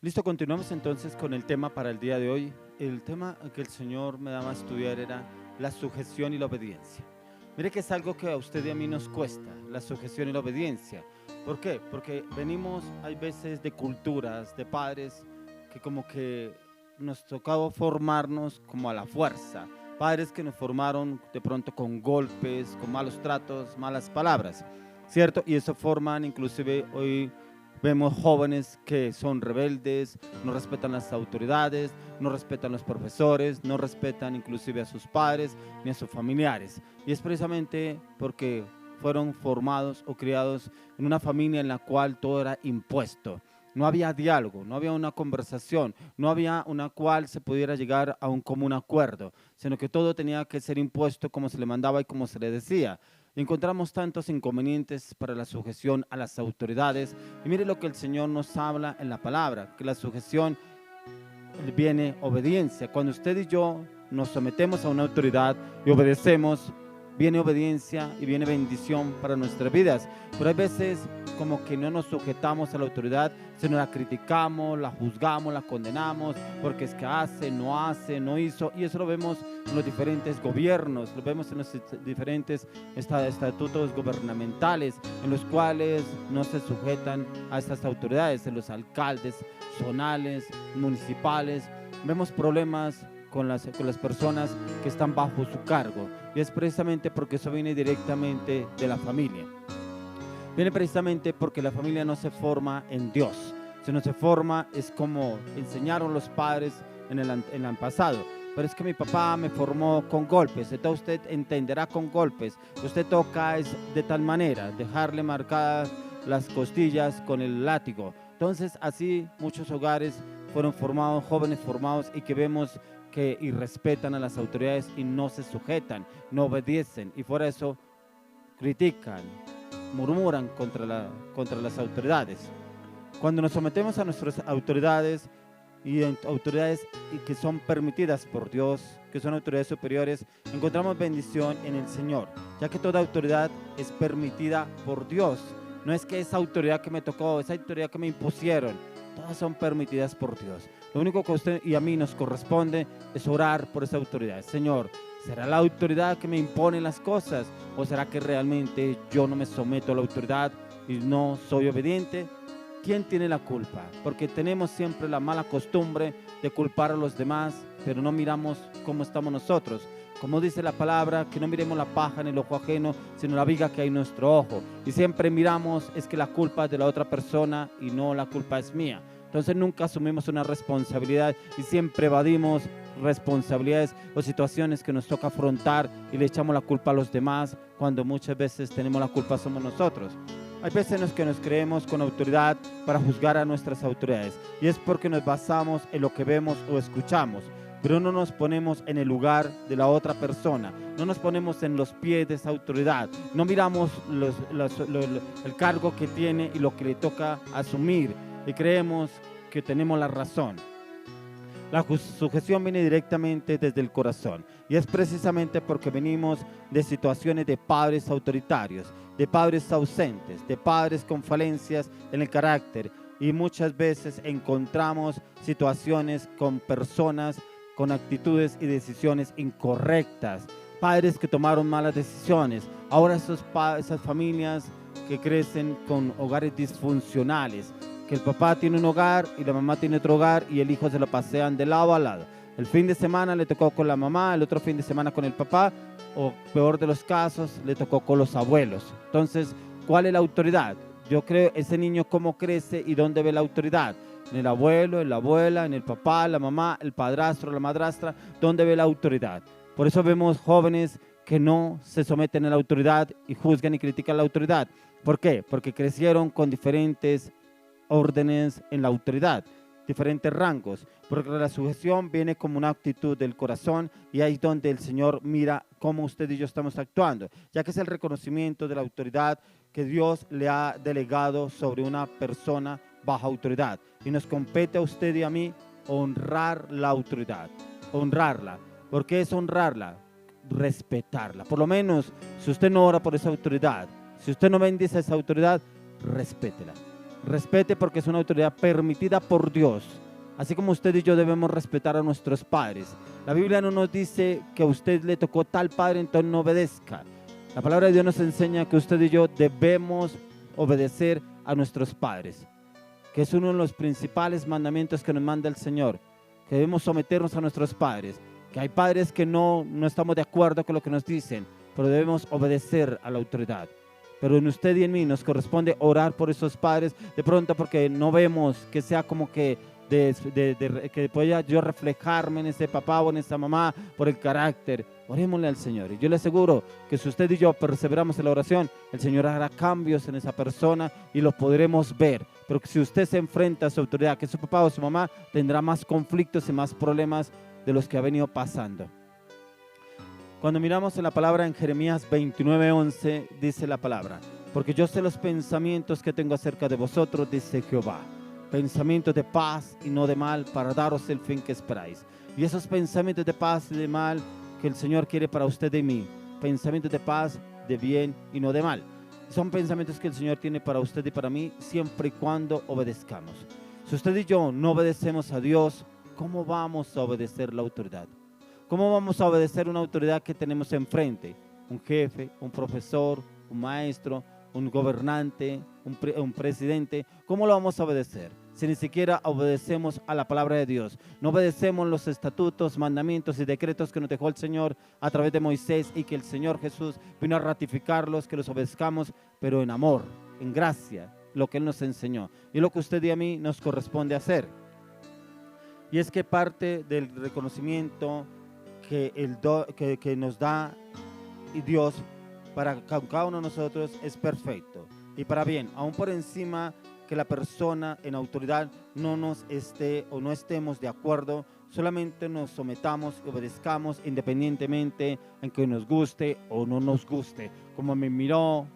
Listo, continuamos entonces con el tema para el día de hoy. El tema que el Señor me daba a estudiar era la sujeción y la obediencia. Mire que es algo que a usted y a mí nos cuesta, la sujeción y la obediencia. ¿Por qué? Porque venimos, hay veces, de culturas, de padres, que como que nos tocaba formarnos como a la fuerza. Padres que nos formaron de pronto con golpes, con malos tratos, malas palabras, ¿cierto? Y eso forman inclusive hoy. Vemos jóvenes que son rebeldes, no respetan las autoridades, no respetan los profesores, no respetan inclusive a sus padres ni a sus familiares. Y es precisamente porque fueron formados o criados en una familia en la cual todo era impuesto. No había diálogo, no había una conversación, no había una cual se pudiera llegar a un común acuerdo, sino que todo tenía que ser impuesto como se le mandaba y como se le decía. Encontramos tantos inconvenientes para la sujeción a las autoridades. Y mire lo que el Señor nos habla en la palabra, que la sujeción viene obediencia. Cuando usted y yo nos sometemos a una autoridad y obedecemos, viene obediencia y viene bendición para nuestras vidas. Pero hay veces como que no nos sujetamos a la autoridad, sino la criticamos, la juzgamos, la condenamos, porque es que hace, no hizo. Y eso lo vemos en los diferentes gobiernos, lo vemos en los diferentes estatutos gubernamentales, en los cuales no se sujetan a estas autoridades, en los alcaldes zonales, municipales. Vemos problemas con las personas que están bajo su cargo. Y es precisamente porque eso viene directamente de la familia. Viene precisamente porque la familia no se forma en Dios, sino se forma, es como enseñaron los padres en el pasado. Pero es que mi papá me formó con golpes, entonces usted entenderá con golpes. Usted toca es de tal manera, dejarle marcadas las costillas con el látigo. Entonces así muchos hogares fueron formados, jóvenes formados, y que vemos que irrespetan a las autoridades y no se sujetan, no obedecen, y por eso critican, murmuran contra las autoridades. Cuando nos sometemos a nuestras autoridades y autoridades que son permitidas por Dios, que son autoridades superiores, encontramos bendición en el Señor, ya que toda autoridad es permitida por Dios. No es que esa autoridad que me tocó, esa autoridad que me impusieron, todas son permitidas por Dios. Lo único que a usted y a mí nos corresponde es orar por esa autoridad. Señor, ¿será la autoridad que me impone las cosas? ¿O será que realmente yo no me someto a la autoridad y no soy obediente? ¿Quién tiene la culpa? Porque tenemos siempre la mala costumbre de culpar a los demás, pero no miramos cómo estamos nosotros. Como dice la palabra, que no miremos la paja en el ojo ajeno, sino la viga que hay en nuestro ojo. Y siempre miramos es que la culpa es de la otra persona y no la culpa es mía. Entonces nunca asumimos una responsabilidad y siempre evadimos responsabilidades o situaciones que nos toca afrontar y le echamos la culpa a los demás, cuando muchas veces tenemos la culpa somos nosotros. Hay veces en los que nos creemos con autoridad para juzgar a nuestras autoridades, y es porque nos basamos en lo que vemos o escuchamos, pero no nos ponemos en el lugar de la otra persona, no nos ponemos en los pies de esa autoridad, no miramos el cargo que tiene y lo que le toca asumir, y creemos que tenemos la razón. La sujeción viene directamente desde el corazón, y es precisamente porque venimos de situaciones de padres autoritarios, de padres ausentes, de padres con falencias en el carácter, y muchas veces encontramos situaciones con personas con actitudes y decisiones incorrectas, padres que tomaron malas decisiones. Ahora esas familias que crecen con hogares disfuncionales, que el papá tiene un hogar y la mamá tiene otro hogar y el hijo se lo pasean de lado a lado. El fin de semana le tocó con la mamá, el otro fin de semana con el papá, o peor de los casos, le tocó con los abuelos. Entonces, ¿cuál es la autoridad? Yo creo ese niño cómo crece y dónde ve la autoridad. En el abuelo, en la abuela, en el papá, la mamá, el padrastro, la madrastra, ¿dónde ve la autoridad? Por eso vemos jóvenes que no se someten a la autoridad y juzgan y critican la autoridad. ¿Por qué? Porque crecieron con diferentes órdenes en la autoridad, diferentes rangos, porque la sujeción viene como una actitud del corazón, y ahí es donde el Señor mira cómo usted y yo estamos actuando, ya que es el reconocimiento de la autoridad que Dios le ha delegado sobre una persona bajo autoridad, y nos compete a usted y a mí honrar la autoridad, honrarla. ¿Por qué es honrarla? Respetarla. Por lo menos, si usted no ora por esa autoridad, si usted no bendice a esa autoridad, respétela. Respete porque es una autoridad permitida por Dios. Así como usted y yo debemos respetar a nuestros padres. La Biblia no nos dice que a usted le tocó tal padre, entonces no obedezca. La palabra de Dios nos enseña que usted y yo debemos obedecer a nuestros padres, que es uno de los principales mandamientos que nos manda el Señor, que debemos someternos a nuestros padres, que hay padres que no estamos de acuerdo con lo que nos dicen, pero debemos obedecer a la autoridad. Pero en usted y en mí nos corresponde orar por esos padres, de pronto porque no vemos que sea como que que pueda yo reflejarme en ese papá o en esa mamá por el carácter. Orémosle al Señor. Y yo le aseguro que si usted y yo perseveramos en la oración, el Señor hará cambios en esa persona y lo podremos ver. Pero que si usted se enfrenta a su autoridad, que su papá o su mamá, tendrá más conflictos y más problemas de los que ha venido pasando. Cuando miramos en la palabra en Jeremías 29:11, dice la palabra: porque yo sé los pensamientos que tengo acerca de vosotros, dice Jehová, pensamientos de paz y no de mal, para daros el fin que esperáis. Y esos pensamientos de paz y de mal que el Señor quiere para usted y mí, pensamientos de paz, de bien y no de mal, son pensamientos que el Señor tiene para usted y para mí, siempre y cuando obedezcamos. Si usted y yo no obedecemos a Dios, ¿cómo vamos a obedecer la autoridad? ¿Cómo vamos a obedecer una autoridad que tenemos enfrente? Un jefe, un profesor, un maestro, un gobernante, un presidente. ¿Cómo lo vamos a obedecer si ni siquiera obedecemos a la palabra de Dios? No obedecemos los estatutos, mandamientos y decretos que nos dejó el Señor a través de Moisés y que el Señor Jesús vino a ratificarlos, que los obedezcamos, pero en amor, en gracia, lo que Él nos enseñó. Y lo que usted y a mí nos corresponde hacer. Y es que parte del reconocimiento que nos da Dios para cada uno de nosotros es perfecto y para bien, aún por encima que la persona en autoridad no nos esté o no estemos de acuerdo, solamente nos sometamos y obedezcamos independientemente en que nos guste o no nos guste, como me miró,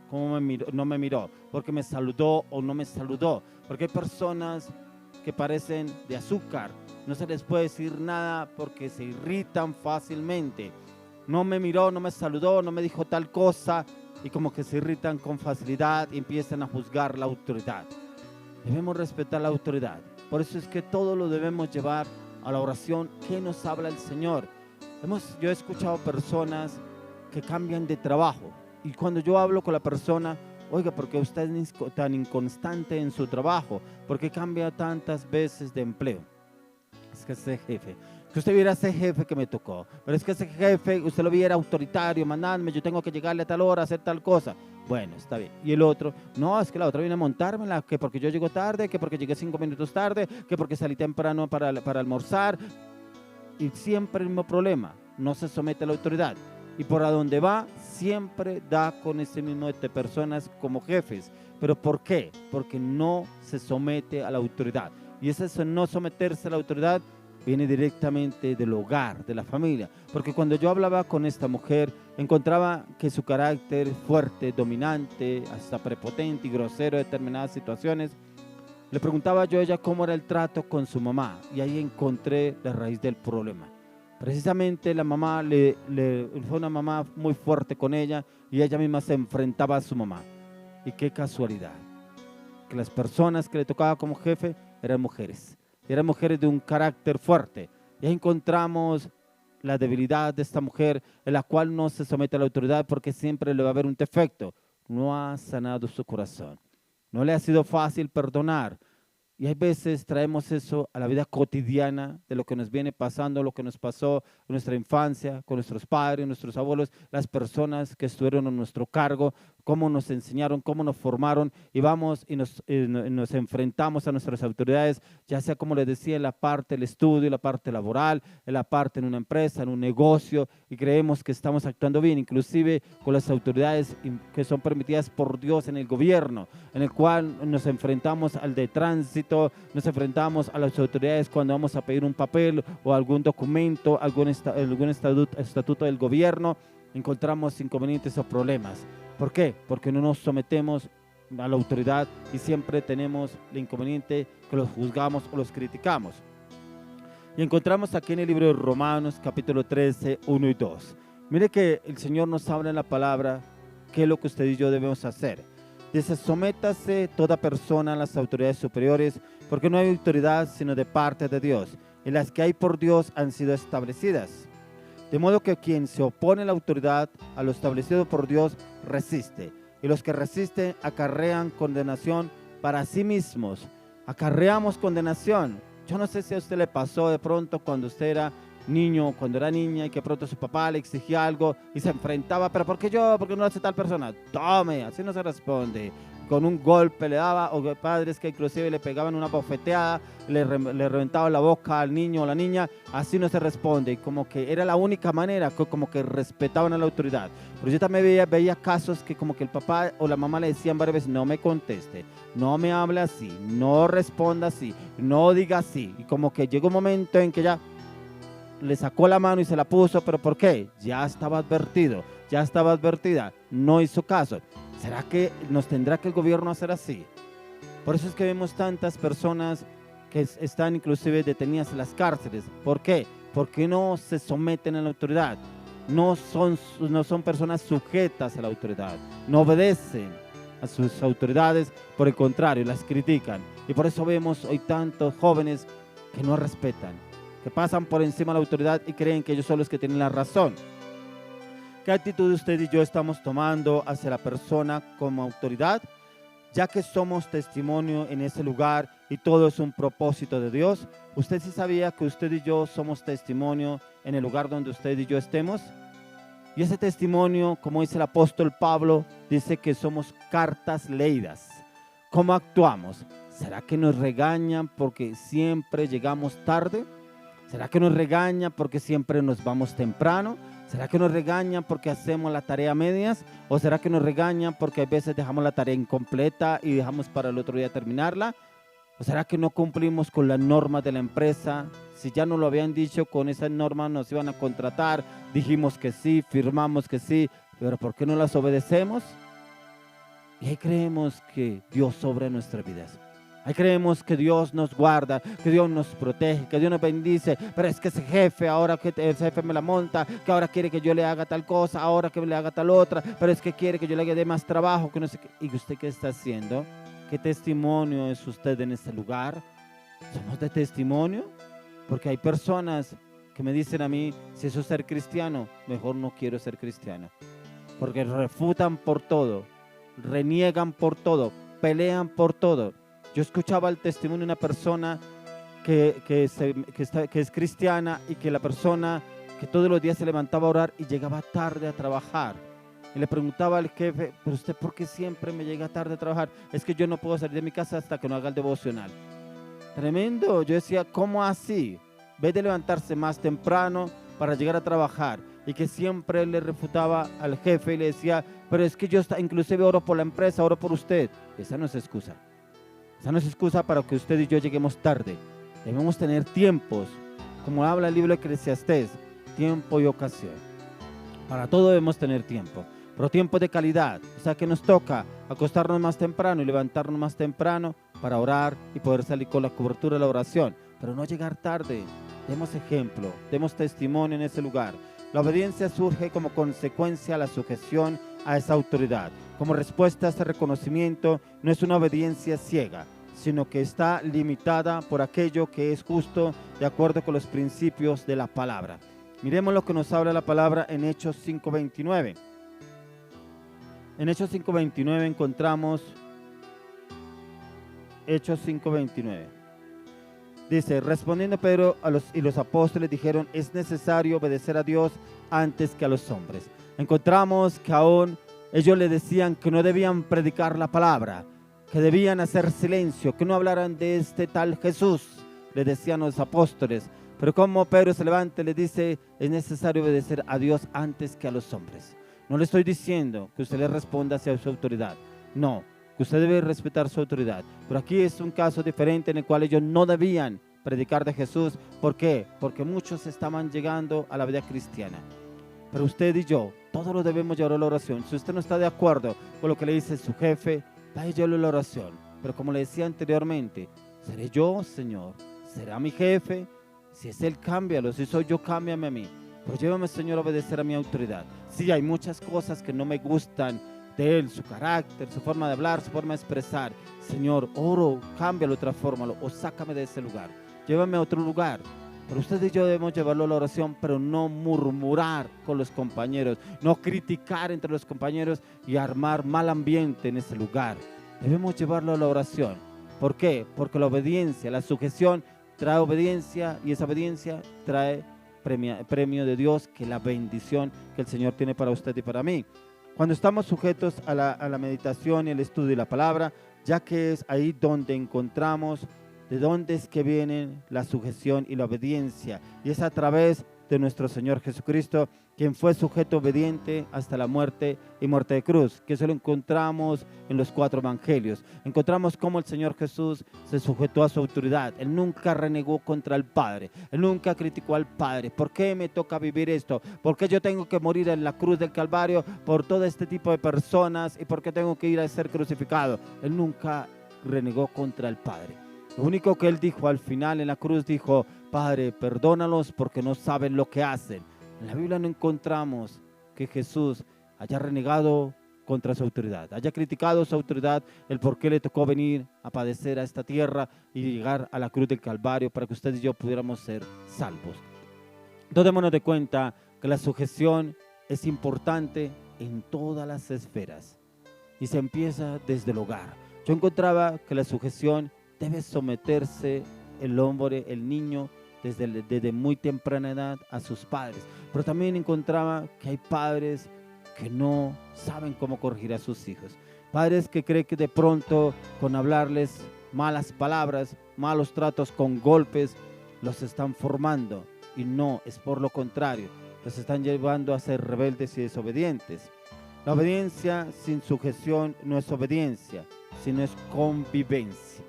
no me miró, porque me saludó o no me saludó, porque hay personas que parecen de azúcar, no se les puede decir nada porque se irritan fácilmente. No me miró, no me saludó, no me dijo tal cosa y como que se irritan con facilidad y empiezan a juzgar la autoridad. Debemos respetar la autoridad. Por eso es que todo lo debemos llevar a la oración que nos habla el Señor. Yo he escuchado personas que cambian de trabajo y cuando yo hablo con la persona, oiga, ¿por qué usted es tan inconstante en su trabajo? ¿Por qué cambia tantas veces de empleo? Es que ese jefe, que usted viera ese jefe que me tocó, pero es que ese jefe, usted lo viera autoritario, mandándome, yo tengo que llegarle a tal hora, hacer tal cosa. Bueno, está bien. Y el otro, no, es que la otra viene a montármela, que porque yo llego tarde, que porque llegué 5 minutos tarde, que porque salí temprano para almorzar. Y siempre el mismo problema, no se somete a la autoridad. Y por a donde va, siempre da con ese mismo de personas como jefes. ¿Pero por qué? Porque no se somete a la autoridad. Y ese no someterse a la autoridad viene directamente del hogar, de la familia. Porque cuando yo hablaba con esta mujer, encontraba que su carácter fuerte, dominante, hasta prepotente y grosero en determinadas situaciones. Le preguntaba yo a ella cómo era el trato con su mamá y ahí encontré la raíz del problema. Precisamente la mamá fue una mamá muy fuerte con ella y ella misma se enfrentaba a su mamá. Y qué casualidad, que las personas que le tocaba como jefe eran mujeres de un carácter fuerte. Y ahí encontramos la debilidad de esta mujer en la cual no se somete a la autoridad porque siempre le va a haber un defecto. No ha sanado su corazón. No le ha sido fácil perdonar. Y hay veces traemos eso a la vida cotidiana de lo que nos viene pasando, lo que nos pasó en nuestra infancia, con nuestros padres, nuestros abuelos, las personas que estuvieron a nuestro cargo, cómo nos enseñaron, cómo nos formaron y vamos y nos enfrentamos a nuestras autoridades, ya sea como les decía, en la parte del estudio, en la parte laboral, en la parte en una empresa, en un negocio y creemos que estamos actuando bien, inclusive con las autoridades que son permitidas por Dios en el gobierno, en el cual nos enfrentamos al de tránsito, nos enfrentamos a las autoridades cuando vamos a pedir un papel o algún documento, algún estatuto del gobierno, encontramos inconvenientes o problemas. ¿Por qué? Porque no nos sometemos a la autoridad y siempre tenemos el inconveniente que los juzgamos o los criticamos. Y encontramos aquí en el libro de Romanos capítulo 13, 1 y 2. Mire que el Señor nos habla en la palabra qué es lo que usted y yo debemos hacer. Dice, sométase toda persona a las autoridades superiores, porque no hay autoridad sino de parte de Dios, y las que hay por Dios han sido establecidas. De modo que quien se opone a la autoridad, a lo establecido por Dios, resiste. Y los que resisten acarrean condenación para sí mismos. Acarreamos condenación. Yo no sé si a usted le pasó de pronto cuando usted era niño, cuando era niña, y que pronto su papá le exigía algo y se enfrentaba, pero ¿por qué yo? ¿Por qué no lo hace tal persona? Tome, así no se responde. Con un golpe le daba, o padres que inclusive le pegaban una bofeteada, le reventaban la boca al niño o la niña, así no se responde. Y como que era la única manera, como que respetaban a la autoridad. Pero yo también veía casos que como que el papá o la mamá le decían varias veces, no me conteste, no me hable así, no responda así, no diga así. Y como que llegó un momento en que ya le sacó la mano y se la puso, pero ¿por qué? Ya estaba advertido, ya estaba advertida, no hizo caso. ¿Será que nos tendrá que el gobierno hacer así? Por eso es que vemos tantas personas que están inclusive detenidas en las cárceles. ¿Por qué? Porque no se someten a la autoridad, no son personas sujetas a la autoridad, no obedecen a sus autoridades, por el contrario, las critican. Y por eso vemos hoy tantos jóvenes que no respetan, que pasan por encima de la autoridad y creen que ellos son los que tienen la razón. ¿Qué actitud usted y yo estamos tomando hacia la persona como autoridad? Ya que somos testimonio en ese lugar y todo es un propósito de Dios, ¿usted sí sabía que usted y yo somos testimonio en el lugar donde usted y yo estemos? Y ese testimonio, como dice el apóstol Pablo, dice que somos cartas leídas. ¿Cómo actuamos? ¿Será que nos regañan porque siempre llegamos tarde? ¿Será que nos regañan porque siempre nos vamos temprano? ¿Será que nos regañan porque hacemos la tarea a medias? ¿O será que nos regañan porque a veces dejamos la tarea incompleta y dejamos para el otro día terminarla? ¿O será que no cumplimos con las normas de la empresa? Si ya nos lo habían dicho, con esas normas nos iban a contratar, dijimos que sí, firmamos que sí, pero ¿por qué no las obedecemos? Y ahí creemos que Dios obra en nuestras vidas. Ahí creemos que Dios nos guarda, que Dios nos protege, que Dios nos bendice, pero es que ese jefe, ahora que ese jefe me la monta, que ahora quiere que yo le haga tal cosa, ahora que le haga tal otra, pero es que quiere que yo le dé más trabajo, que no sé qué. ¿Y usted qué está haciendo? ¿Qué testimonio es usted en este lugar? ¿Somos de testimonio? Porque hay personas que me dicen a mí, si eso es ser cristiano, mejor no quiero ser cristiano. Porque refutan por todo, reniegan por todo, pelean por todo. Yo escuchaba el testimonio de una persona que es cristiana y que la persona que todos los días se levantaba a orar y llegaba tarde a trabajar. Y le preguntaba al jefe, pero usted ¿por qué siempre me llega tarde a trabajar? Es que yo no puedo salir de mi casa hasta que no haga el devocional. Tremendo. Yo decía, ¿cómo así? Ve de levantarse más temprano para llegar a trabajar. Y que siempre le refutaba al jefe y le decía, pero es que yo inclusive oro por la empresa, oro por usted. Esa no es excusa. Esa no es excusa para que usted y yo lleguemos tarde. Debemos tener tiempos, como habla el libro de Eclesiastés, tiempo y ocasión. Para todo debemos tener tiempo, pero tiempo de calidad. O sea que nos toca acostarnos más temprano y levantarnos más temprano para orar y poder salir con la cobertura de la oración, pero no llegar tarde. Demos ejemplo, demos testimonio en ese lugar. La obediencia surge como consecuencia a la sujeción a esa autoridad. Como respuesta a este reconocimiento, no es una obediencia ciega, sino que está limitada por aquello que es justo de acuerdo con los principios de la palabra. Miremos lo que nos habla la palabra en Hechos 5:29. En Hechos 5:29 encontramos Hechos 5:29. Dice, respondiendo Pedro y los apóstoles dijeron, es necesario obedecer a Dios antes que a los hombres. Encontramos que aún ellos le decían que no debían predicar la palabra, que debían hacer silencio, que no hablaran de este tal Jesús, le decían los apóstoles. Pero como Pedro se levanta y le dice, es necesario obedecer a Dios antes que a los hombres. No le estoy diciendo que usted le responda hacia su autoridad, no, que usted debe respetar su autoridad. Pero aquí es un caso diferente en el cual ellos no debían predicar de Jesús. ¿Por qué? Porque muchos estaban llegando a la vida cristiana. Pero usted y yo, todos lo debemos llevar a la oración. Si usted no está de acuerdo con lo que le dice su jefe, vaya llevarlo a la oración. Pero como le decía anteriormente, ¿seré yo, Señor? ¿Será mi jefe? Si es Él, cámbialo. Si soy yo, cámbiame a mí. Pero llévame, Señor, a obedecer a mi autoridad. Sí, hay muchas cosas que no me gustan de Él, su carácter, su forma de hablar, su forma de expresar. Señor, oro, cámbialo, transfórmalo o sácame de ese lugar. Llévame a otro lugar. Pero usted y yo debemos llevarlo a la oración, pero no murmurar con los compañeros, no criticar entre los compañeros y armar mal ambiente en ese lugar. Debemos llevarlo a la oración. ¿Por qué? Porque la obediencia, la sujeción trae obediencia y esa obediencia trae premio de Dios, que es la bendición que el Señor tiene para usted y para mí. Cuando estamos sujetos a la meditación y el estudio de la palabra, ya que es ahí donde encontramos de dónde es que viene la sujeción y la obediencia, y es a través de nuestro Señor Jesucristo, quien fue sujeto obediente hasta la muerte y muerte de cruz, que eso lo encontramos en los 4 evangelios. Encontramos cómo el Señor Jesús se sujetó a su autoridad. Él nunca renegó contra el Padre, Él nunca criticó al Padre. ¿Por qué me toca vivir esto? ¿Por qué yo tengo que morir en la cruz del Calvario por todo este tipo de personas? ¿Y por qué tengo que ir a ser crucificado? Él nunca renegó contra el Padre. Lo único que Él dijo al final en la cruz, dijo: Padre, perdónalos porque no saben lo que hacen. En la Biblia no encontramos que Jesús haya renegado contra su autoridad, haya criticado su autoridad, el por qué le tocó venir a padecer a esta tierra y llegar a la cruz del Calvario para que usted y yo pudiéramos ser salvos. Entonces démonos de cuenta que la sujeción es importante en todas las esferas y se empieza desde el hogar. Yo encontraba que la sujeción debe someterse el hombre, el niño, desde muy temprana edad a sus padres. Pero también encontraba que hay padres que no saben cómo corregir a sus hijos. Padres que creen que de pronto con hablarles malas palabras, malos tratos, con golpes, los están formando. Y no, es por lo contrario. Los están llevando a ser rebeldes y desobedientes. La obediencia sin sujeción no es obediencia, sino es convivencia.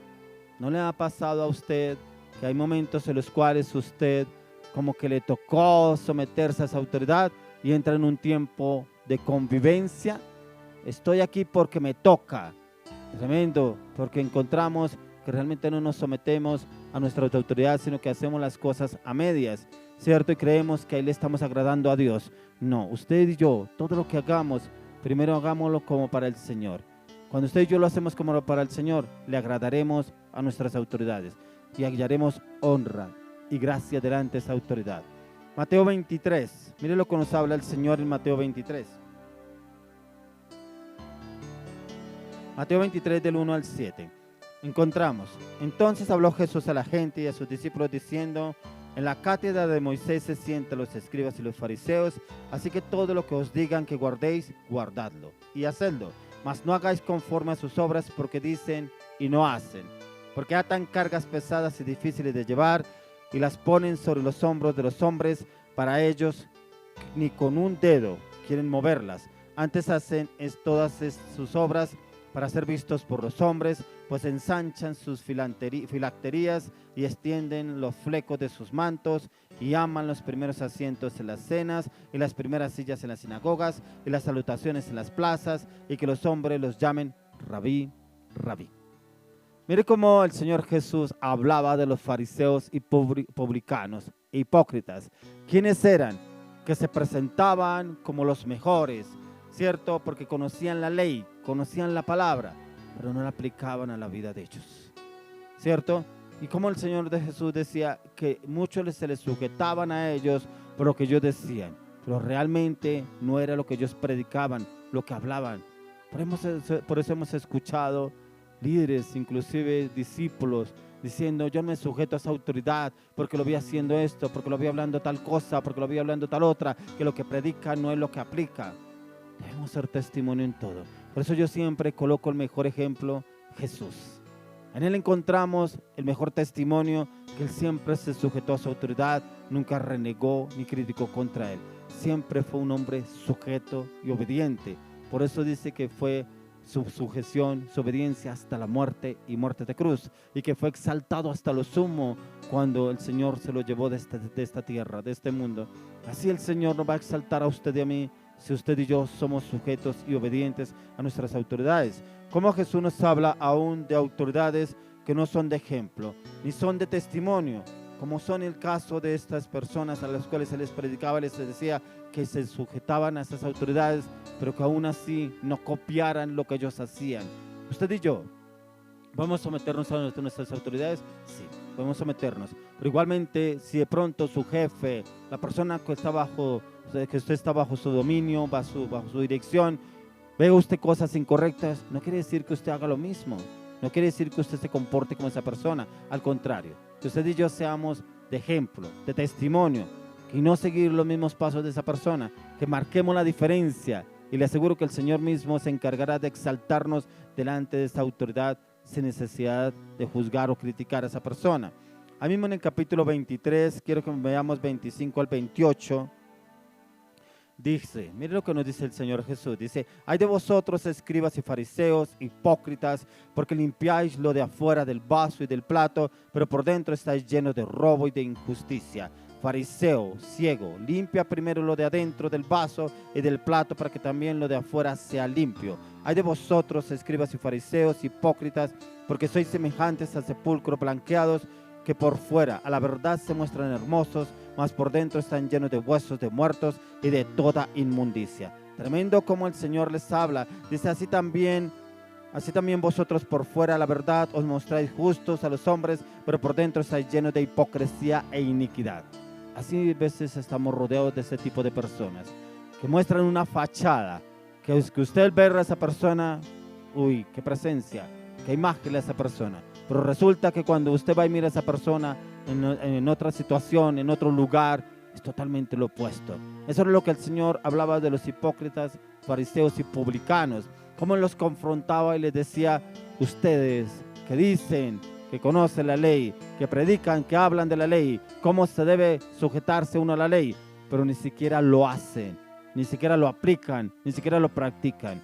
¿No le ha pasado a usted que hay momentos en los cuales usted como que le tocó someterse a esa autoridad y entra en un tiempo de convivencia? Estoy aquí porque me toca. Tremendo, porque encontramos que realmente no nos sometemos a nuestra autoridad, sino que hacemos las cosas a medias, ¿cierto? Y creemos que ahí le estamos agradando a Dios. No, usted y yo, todo lo que hagamos, primero hagámoslo como para el Señor. Cuando usted y yo lo hacemos como para el Señor, le agradaremos a nuestras autoridades y hallaremos honra y gracia delante de esa autoridad. Mateo 23, mire lo que nos habla el Señor en Mateo 23. Mateo 23 del 1 al 7. Encontramos: entonces habló Jesús a la gente y a sus discípulos diciendo: en la cátedra de Moisés se sientan los escribas y los fariseos, así que todo lo que os digan que guardéis, guardadlo y hacedlo. Mas no hagáis conforme a sus obras, porque dicen y no hacen. Porque atan cargas pesadas y difíciles de llevar y las ponen sobre los hombros de los hombres. Para ellos ni con un dedo quieren moverlas. Antes hacen todas sus obras para ser vistos por los hombres, pues ensanchan sus filacterías y extienden los flecos de sus mantos y aman los primeros asientos en las cenas y las primeras sillas en las sinagogas y las salutaciones en las plazas y que los hombres los llamen rabí, rabí. Mire cómo el Señor Jesús hablaba de los fariseos y publicanos e hipócritas. ¿Quiénes eran? Que se presentaban como los mejores, ¿cierto? Porque conocían la ley, conocían la palabra, pero no la aplicaban a la vida de ellos, ¿cierto? Y como el Señor de Jesús decía que muchos se les sujetaban a ellos por lo que ellos decían, pero realmente no era lo que ellos predicaban, lo que hablaban. Por eso hemos escuchado líderes, inclusive discípulos, diciendo: yo me sujeto a esa autoridad porque lo vi haciendo esto, porque lo vi hablando tal cosa, porque lo vi hablando tal otra, que lo que predica no es lo que aplica. Debemos ser testimonio en todo. Por eso yo siempre coloco el mejor ejemplo, Jesús. En Él encontramos el mejor testimonio, que Él siempre se sujetó a su autoridad, nunca renegó ni criticó contra Él. Siempre fue un hombre sujeto y obediente. Por eso dice que fue su sujeción, su obediencia hasta la muerte y muerte de cruz, y que fue exaltado hasta lo sumo cuando el Señor se lo llevó de esta tierra, de este mundo. Así el Señor nos va a exaltar a usted y a mí, si usted y yo somos sujetos y obedientes a nuestras autoridades. Como Jesús nos habla aún de autoridades que no son de ejemplo, ni son de testimonio, como son el caso de estas personas a las cuales se les predicaba, les decía que se sujetaban a esas autoridades, pero que aún así no copiaran lo que ellos hacían. Usted y yo, ¿vamos a someternos a nuestras autoridades? Sí, podemos someternos. Pero igualmente, si de pronto su jefe, la persona que está que usted está bajo su dominio, bajo su dirección, ve usted cosas incorrectas, no quiere decir que usted haga lo mismo. No quiere decir que usted se comporte como esa persona. Al contrario, que usted y yo seamos de ejemplo, de testimonio, y no seguir los mismos pasos de esa persona, que marquemos la diferencia. Y le aseguro que el Señor mismo se encargará de exaltarnos delante de esa autoridad sin necesidad de juzgar o criticar a esa persona. Ahí mismo en el capítulo 23, quiero que veamos 25 al 28, dice, mire lo que nos dice el Señor Jesús, dice: ay de vosotros, escribas y fariseos, hipócritas, porque limpiáis lo de afuera del vaso y del plato, pero por dentro estáis llenos de robo y de injusticia. Fariseo, ciego, limpia primero lo de adentro del vaso y del plato, para que también lo de afuera sea limpio. Ay de vosotros, escribas y fariseos, hipócritas, porque sois semejantes a sepulcros blanqueados, que por fuera a la verdad se muestran hermosos, mas por dentro están llenos de huesos de muertos y de toda inmundicia. Tremendo como el Señor les habla. Dice: así también vosotros por fuera a la verdad os mostráis justos a los hombres, pero por dentro estáis llenos de hipocresía e iniquidad. Así a veces estamos rodeados de ese tipo de personas que muestran una fachada, que usted ve a esa persona, uy, qué presencia, qué imagen de esa persona. Pero resulta que cuando usted va y mira a esa persona en otra situación, en otro lugar, es totalmente lo opuesto. Eso es lo que el Señor hablaba de los hipócritas, fariseos y publicanos. Cómo los confrontaba y les decía: ustedes que dicen que conocen la ley, que predican, que hablan de la ley, cómo se debe sujetarse uno a la ley, pero ni siquiera lo hacen, ni siquiera lo aplican, ni siquiera lo practican.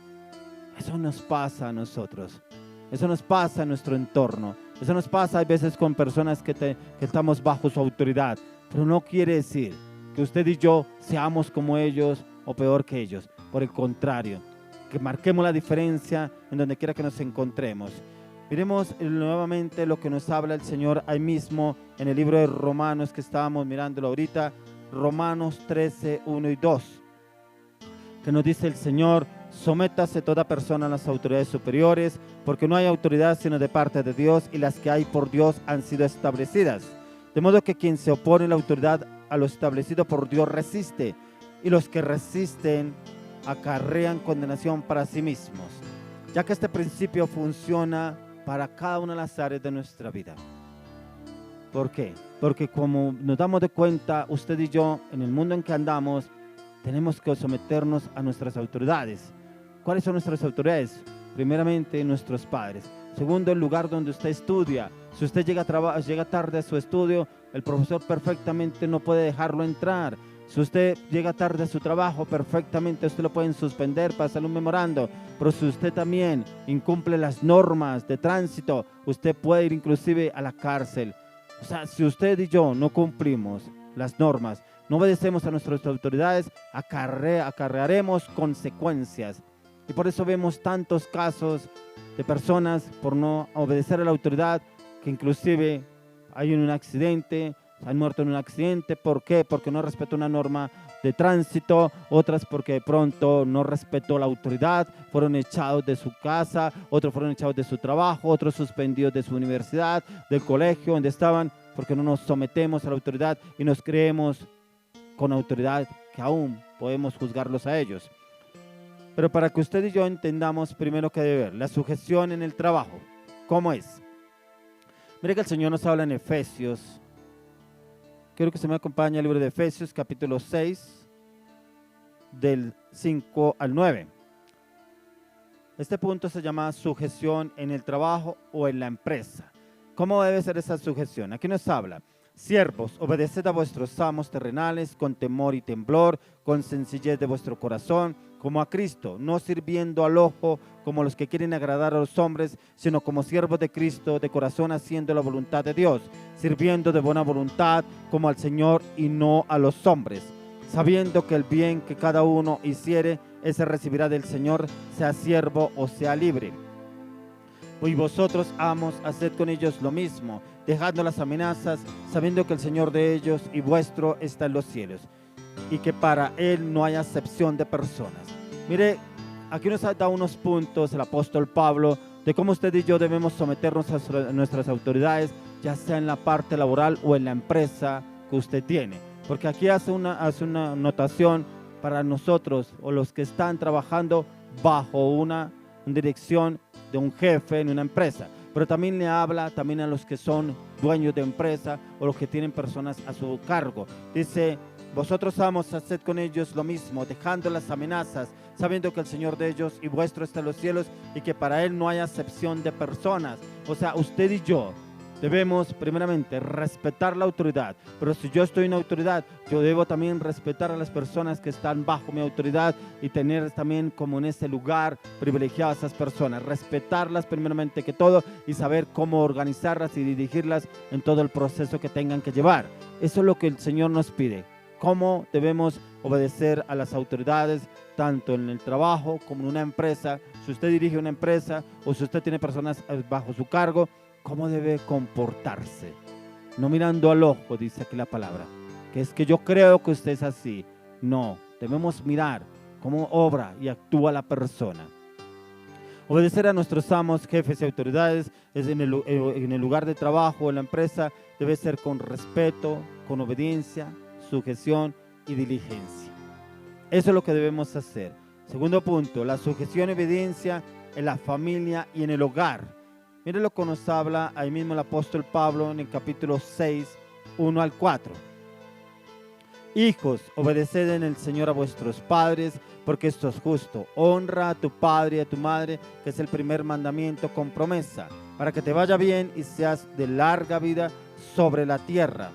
Eso nos pasa a nosotros. Eso nos pasa en nuestro entorno. Eso nos pasa a veces con personas que estamos bajo su autoridad. Pero no quiere decir que usted y yo seamos como ellos o peor que ellos. Por el contrario, que marquemos la diferencia en donde quiera que nos encontremos. Miremos nuevamente lo que nos habla el Señor ahí mismo en el libro de Romanos, que estábamos mirándolo ahorita. Romanos 13, 1 y 2. Que nos dice el Señor: sométase toda persona a las autoridades superiores, porque no hay autoridad sino de parte de Dios, y las que hay por Dios han sido establecidas. De modo que quien se opone a la autoridad, a lo establecido por Dios, resiste, y los que resisten acarrean condenación para sí mismos, ya que este principio funciona para cada una de las áreas de nuestra vida. ¿Por qué? Porque como nos damos de cuenta, usted y yo, en el mundo en que andamos, tenemos que someternos a nuestras autoridades. ¿Cuáles son nuestras autoridades? Primeramente, nuestros padres. Segundo, el lugar donde usted estudia. Si usted llega tarde a su estudio, el profesor perfectamente no puede dejarlo entrar. Si usted llega tarde a su trabajo, perfectamente usted lo pueden suspender para hacerle un memorando. Pero si usted también incumple las normas de tránsito, usted puede ir inclusive a la cárcel. O sea, si usted y yo no cumplimos las normas, no obedecemos a nuestras autoridades, acarrearemos consecuencias. Y por eso vemos tantos casos de personas por no obedecer a la autoridad, que inclusive hay un accidente, han muerto en un accidente. ¿Por qué? Porque no respetó una norma de tránsito. Otras porque de pronto no respetó la autoridad, fueron echados de su casa, otros fueron echados de su trabajo, otros suspendidos de su universidad, del colegio donde estaban, porque no nos sometemos a la autoridad y nos creemos con autoridad, que aún podemos juzgarlos a ellos. Pero para que usted y yo entendamos primero que debe ver la sujeción en el trabajo, ¿cómo es? Mire que el Señor nos habla en Efesios. Quiero que se me acompañe al libro de Efesios, capítulo 6, del 5 al 9. Este punto se llama sujeción en el trabajo o en la empresa. ¿Cómo debe ser esa sujeción? Aquí nos habla: siervos, obedeced a vuestros amos terrenales con temor y temblor, con sencillez de vuestro corazón, como a Cristo, no sirviendo al ojo como los que quieren agradar a los hombres, sino como siervos de Cristo, de corazón haciendo la voluntad de Dios, sirviendo de buena voluntad como al Señor y no a los hombres, sabiendo que el bien que cada uno hiciere, ese recibirá del Señor, sea siervo o sea libre. Y vosotros, amos, haced con ellos lo mismo, dejando las amenazas, sabiendo que el Señor de ellos y vuestro está en los cielos, y que para Él no hay acepción de personas. Mire, aquí nos ha dado unos puntos el apóstol Pablo de cómo usted y yo debemos someternos a nuestras autoridades, ya sea en la parte laboral o en la empresa que usted tiene. Porque aquí hace una anotación para nosotros o los que están trabajando bajo una dirección de un jefe en una empresa. Pero también le habla también a los que son dueños de empresa o los que tienen personas a su cargo. Dice: vosotros, amos, haced con ellos lo mismo, dejando las amenazas, sabiendo que el Señor de ellos y vuestro está en los cielos, y que para Él no hay acepción de personas. O sea, usted y yo debemos primeramente respetar la autoridad, pero si yo estoy en autoridad, yo debo también respetar a las personas que están bajo mi autoridad y tener también como en ese lugar privilegiado a esas personas, respetarlas primeramente que todo y saber cómo organizarlas y dirigirlas en todo el proceso que tengan que llevar. Eso es lo que el Señor nos pide, cómo debemos obedecer a las autoridades, tanto en el trabajo como en una empresa. Si usted dirige una empresa o si usted tiene personas bajo su cargo, ¿cómo debe comportarse? No mirando al ojo, dice aquí la palabra, que es que yo creo que usted es así. No, debemos mirar cómo obra y actúa la persona. Obedecer a nuestros amos, jefes y autoridades en el lugar de trabajo o en la empresa debe ser con respeto, con obediencia, sujeción y diligencia. Eso es lo que debemos hacer. Segundo punto, la sujeción y obediencia en la familia y en el hogar. Mire lo que nos habla ahí mismo el apóstol Pablo en el capítulo 6, 1 al 4. Hijos, obedeced en el Señor a vuestros padres, porque esto es justo. Honra a tu padre y a tu madre, que es el primer mandamiento con promesa, para que te vaya bien y seas de larga vida sobre la tierra.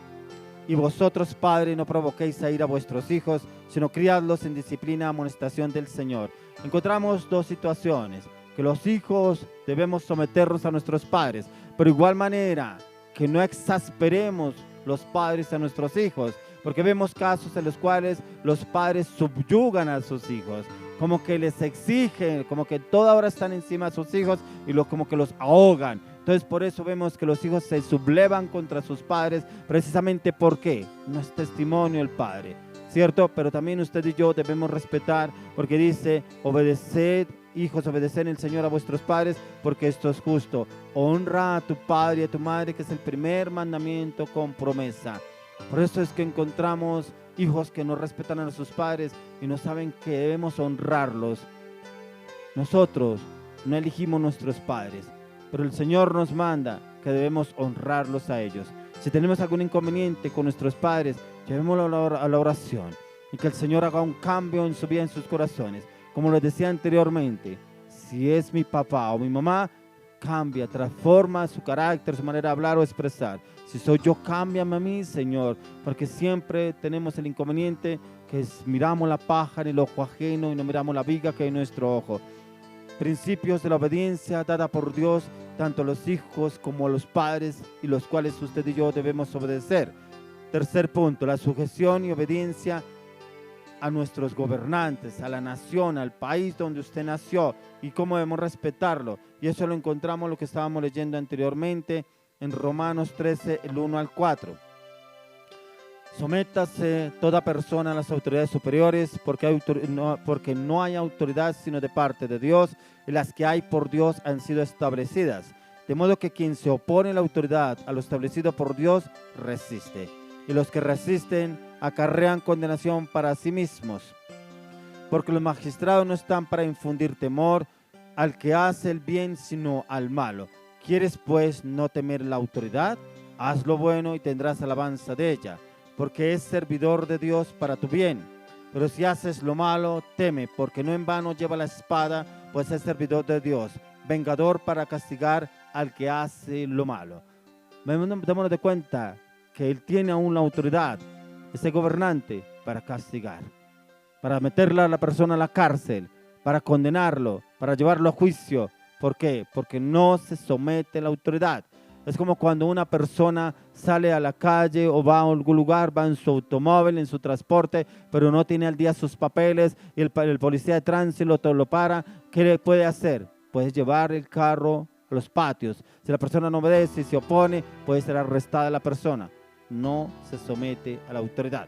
Y vosotros, padres, no provoquéis a ira a vuestros hijos, sino criadlos en disciplina y amonestación del Señor. Encontramos dos situaciones: que los hijos debemos someternos a nuestros padres, pero igual manera que no exasperemos los padres a nuestros hijos, porque vemos casos en los cuales los padres subyugan a sus hijos, como que les exigen, como que toda hora están encima de sus hijos y como que los ahogan. Entonces por eso vemos que los hijos se sublevan contra sus padres, precisamente porque no es testimonio el padre, ¿cierto? Pero también usted y yo debemos respetar, porque dice: obedeced, hijos, obedeced en el Señor a vuestros padres, porque esto es justo. Honra a tu padre y a tu madre, que es el primer mandamiento con promesa. Por eso es que encontramos hijos que no respetan a sus padres y no saben que debemos honrarlos. Nosotros no elegimos nuestros padres, pero el Señor nos manda que debemos honrarlos a ellos. Si tenemos algún inconveniente con nuestros padres, llevémoslo a la oración y que el Señor haga un cambio en su vida, en sus corazones. Como les decía anteriormente, si es mi papá o mi mamá, cambia, transforma su carácter, su manera de hablar o expresar. Si soy yo, cámbiame a mí, Señor, porque siempre tenemos el inconveniente que miramos la paja en el ojo ajeno y no miramos la viga que hay en nuestro ojo. Principios de la obediencia dada por Dios, tanto a los hijos como a los padres, y los cuales usted y yo debemos obedecer. Tercer punto, la sujeción y obediencia a nuestros gobernantes, a la nación, al país donde usted nació, y cómo debemos respetarlo. Y eso lo encontramos, lo que estábamos leyendo anteriormente en Romanos 13, el 1 al 4. Sométase toda persona a las autoridades superiores, porque no hay autoridad sino de parte de Dios, y las que hay por Dios han sido establecidas. De modo que quien se opone a la autoridad, a lo establecido por Dios, resiste. Y los que resisten acarrean condenación para sí mismos. Porque los magistrados no están para infundir temor al que hace el bien, sino al malo. ¿Quieres pues no temer la autoridad? Haz lo bueno y tendrás alabanza de ella, porque es servidor de Dios para tu bien. Pero si haces lo malo, teme, porque no en vano lleva la espada, pues es servidor de Dios, vengador para castigar al que hace lo malo. Démonos de cuenta que Él tiene aún la autoridad, ese gobernante, para castigar, para meterle a la persona a la cárcel, para condenarlo, para llevarlo a juicio. ¿Por qué? Porque no se somete a la autoridad. Es como cuando una persona sale a la calle o va a algún lugar, va en su automóvil, en su transporte, pero no tiene al día sus papeles y el policía de tránsito lo para. ¿Qué le puede hacer? Puede llevar el carro a los patios. Si la persona no obedece y se opone, puede ser arrestada la persona. No se somete a la autoridad.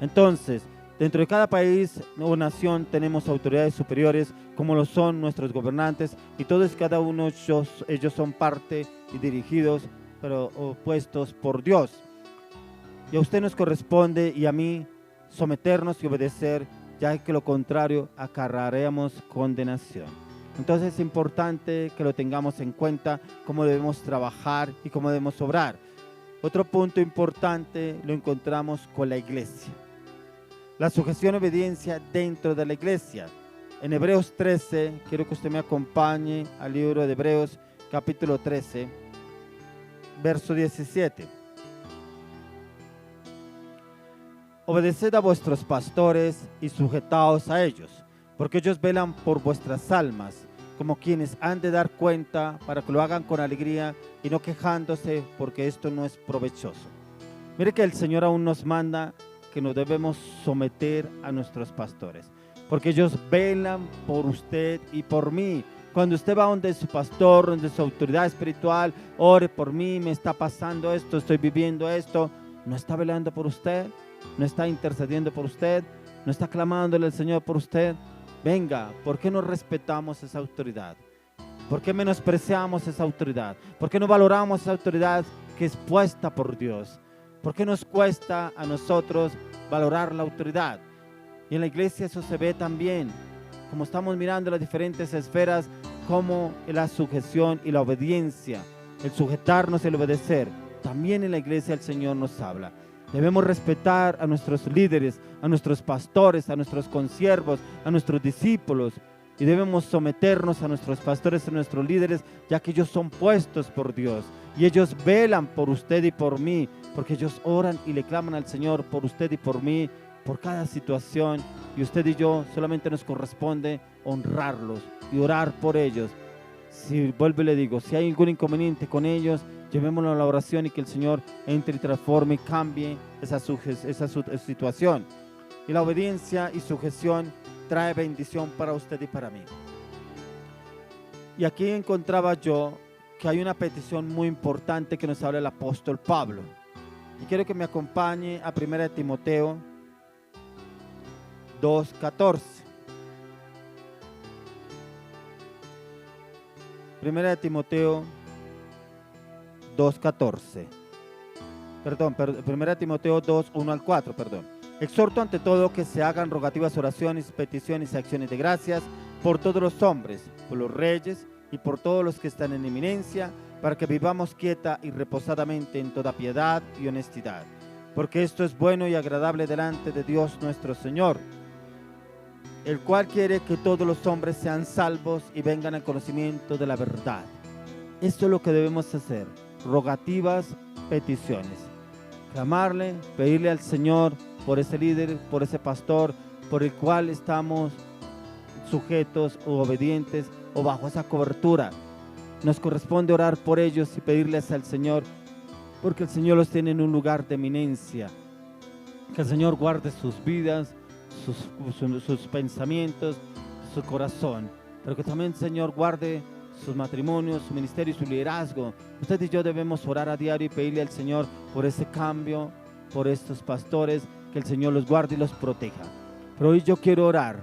Entonces, dentro de cada país o nación tenemos autoridades superiores, como lo son nuestros gobernantes, y todos cada uno ellos son parte y dirigidos, pero puestos por Dios. Y a usted nos corresponde y a mí someternos y obedecer, ya que lo contrario acarrearemos condenación. Entonces es importante que lo tengamos en cuenta, cómo debemos trabajar y cómo debemos obrar. Otro punto importante lo encontramos con la iglesia. La sujeción y obediencia dentro de la iglesia. En Hebreos 13, quiero que usted me acompañe al libro de Hebreos, capítulo 13, verso 17. Obedeced a vuestros pastores y sujetaos a ellos, porque ellos velan por vuestras almas, como quienes han de dar cuenta, para que lo hagan con alegría y no quejándose, porque esto no es provechoso. Mire que el Señor aún nos manda que nos debemos someter a nuestros pastores, porque ellos velan por usted y por mí. Cuando usted va donde su pastor, donde su autoridad espiritual, ore por mí, me está pasando esto, estoy viviendo esto, ¿no está velando por usted? ¿No está intercediendo por usted? ¿No está clamándole al Señor por usted? Venga, ¿por qué no respetamos esa autoridad? ¿Por qué menospreciamos esa autoridad? ¿Por qué no valoramos esa autoridad que es puesta por Dios? ¿Por qué nos cuesta a nosotros valorar la autoridad? Y en la iglesia eso se ve también, como estamos mirando las diferentes esferas, como la sujeción y la obediencia, el sujetarnos y el obedecer. También en la iglesia el Señor nos habla. Debemos respetar a nuestros líderes, a nuestros pastores, a nuestros consiervos, a nuestros discípulos. Y debemos someternos a nuestros pastores y a nuestros líderes, ya que ellos son puestos por Dios. Y ellos velan por usted y por mí, porque ellos oran y le claman al Señor por usted y por mí, por cada situación. Y usted y yo solamente nos corresponde honrarlos y orar por ellos. Si vuelvo y le digo, si hay algún inconveniente con ellos, llevémoslo a la oración y que el Señor entre y transforme y cambie esa situación. Y la obediencia y sujeción trae bendición para usted y para mí. Y aquí encontraba yo que hay una petición muy importante que nos habla el apóstol Pablo. Y quiero que me acompañe a 1 Timoteo 2:14. 1 Timoteo 2:14. Perdón, 1 Timoteo 2:1 al 4, perdón. Exhorto ante todo que se hagan rogativas, oraciones, peticiones y acciones de gracias por todos los hombres, por los reyes y por todos los que están en eminencia, para que vivamos quieta y reposadamente en toda piedad y honestidad, porque esto es bueno y agradable delante de Dios nuestro Señor, el cual quiere que todos los hombres sean salvos y vengan al conocimiento de la verdad. Esto es lo que debemos hacer, rogativas, peticiones, clamarle, pedirle al Señor por ese líder, por ese pastor, por el cual estamos sujetos o obedientes o bajo esa cobertura. Nos corresponde orar por ellos y pedirles al Señor, porque el Señor los tiene en un lugar de eminencia. Que el Señor guarde sus vidas, sus pensamientos, su corazón, pero que también el Señor guarde sus matrimonios, su ministerio y su liderazgo. Usted y yo debemos orar a diario y pedirle al Señor por ese cambio, por estos pastores, que el Señor los guarde y los proteja. Pero hoy yo quiero orar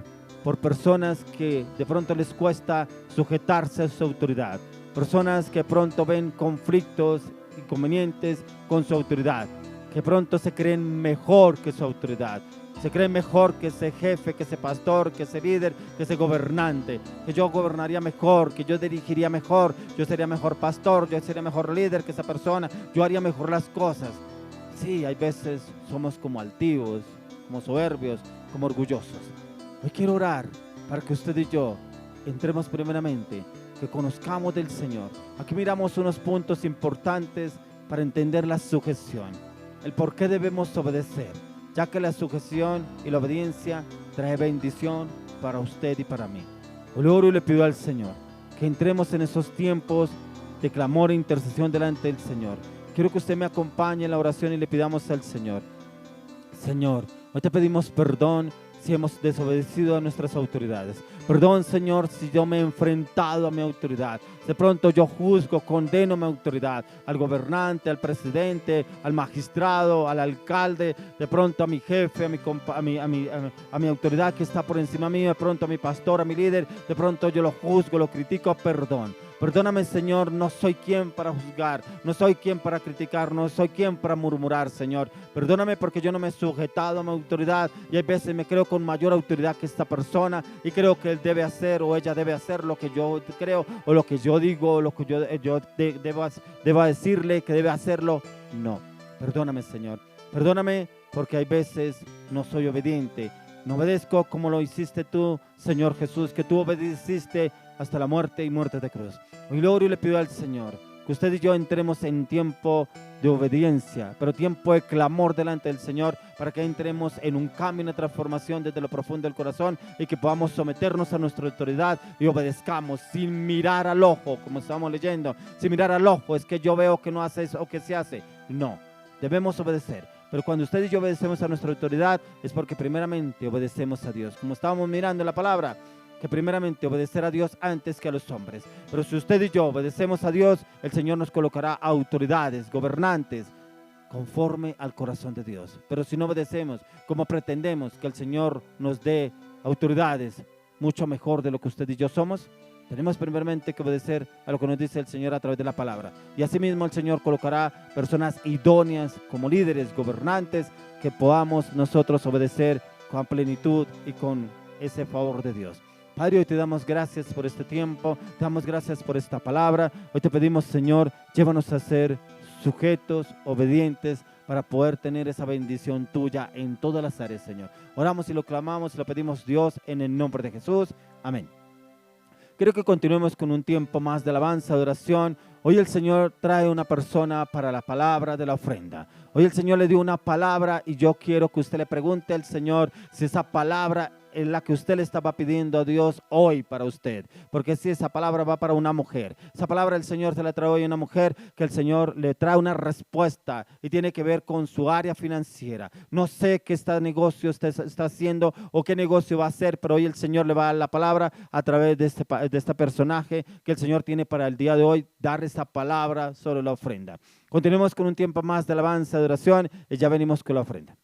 por personas que de pronto les cuesta sujetarse a su autoridad, personas que pronto ven conflictos, inconvenientes con su autoridad, que pronto se creen mejor que su autoridad, se creen mejor que ese jefe, que ese pastor, que ese líder, que ese gobernante, que yo gobernaría mejor, que yo dirigiría mejor, yo sería mejor pastor, yo sería mejor líder que esa persona, yo haría mejor las cosas. Sí, hay veces somos como altivos, como soberbios, como orgullosos. Hoy quiero orar para que usted y yo entremos primeramente, que conozcamos del Señor. Aquí miramos unos puntos importantes para entender la sujeción, el por qué debemos obedecer, ya que la sujeción y la obediencia trae bendición para usted y para mí. Hoy oro y le pido al Señor que entremos en esos tiempos de clamor e intercesión delante del Señor. Quiero que usted me acompañe en la oración y le pidamos al Señor. Señor, hoy te pedimos perdón si hemos desobedecido a nuestras autoridades. Perdón, Señor, si yo me he enfrentado a mi autoridad. De pronto yo juzgo, condeno mi autoridad, al gobernante, al presidente, al magistrado, al alcalde, de pronto a mi jefe, a mi autoridad que está por encima mío, de pronto a mi pastor, a mi líder, de pronto yo lo juzgo, lo critico, perdón. Perdóname, Señor, no soy quien para juzgar, no soy quien para criticar, no soy quien para murmurar, Señor. Perdóname porque yo no me he sujetado a mi autoridad y hay veces me creo con mayor autoridad que esta persona y creo que él debe hacer o ella debe hacer lo que yo creo o lo que yo digo, o lo que yo deba decirle que debe hacerlo. No, perdóname, Señor. Perdóname porque hay veces no soy obediente. No obedezco como lo hiciste tú, Señor Jesús, que tú obedeciste hasta la muerte y muerte de cruz. Hoy lo oro y le pido al Señor que usted y yo entremos en tiempo de obediencia, pero tiempo de clamor delante del Señor, para que entremos en un cambio, una transformación desde lo profundo del corazón y que podamos someternos a nuestra autoridad y obedezcamos sin mirar al ojo, como estamos leyendo, sin mirar al ojo, es que yo veo que no hace eso o que se hace. No, debemos obedecer. Pero cuando usted y yo obedecemos a nuestra autoridad es porque primeramente obedecemos a Dios. Como estábamos mirando en la palabra, que primeramente obedecer a Dios antes que a los hombres. Pero si usted y yo obedecemos a Dios, el Señor nos colocará autoridades, gobernantes, conforme al corazón de Dios. Pero si no obedecemos, como pretendemos que el Señor nos dé autoridades mucho mejor de lo que usted y yo somos, tenemos primeramente que obedecer a lo que nos dice el Señor a través de la palabra. Y asimismo el Señor colocará personas idóneas como líderes, gobernantes, que podamos nosotros obedecer con plenitud y con ese favor de Dios. Padre, hoy te damos gracias por este tiempo, te damos gracias por esta palabra. Hoy te pedimos, Señor, llévanos a ser sujetos, obedientes, para poder tener esa bendición tuya en todas las áreas, Señor. Oramos y lo clamamos y lo pedimos, Dios, en el nombre de Jesús. Amén. Quiero que continuemos con un tiempo más de alabanza, de oración. Hoy el Señor trae una persona para la palabra de la ofrenda. Hoy el Señor le dio una palabra y yo quiero que usted le pregunte al Señor si esa palabra es la que usted le estaba pidiendo a Dios hoy para usted. Porque si esa palabra va para una mujer, esa palabra el Señor se la trae hoy a una mujer, que el Señor le trae una respuesta y tiene que ver con su área financiera. No sé qué negocio está haciendo o qué negocio va a hacer, pero hoy el Señor le va a dar la palabra a través de este personaje que el Señor tiene para el día de hoy, dar esa palabra sobre la ofrenda. Continuemos con un tiempo más de alabanza, de oración y ya venimos con la ofrenda.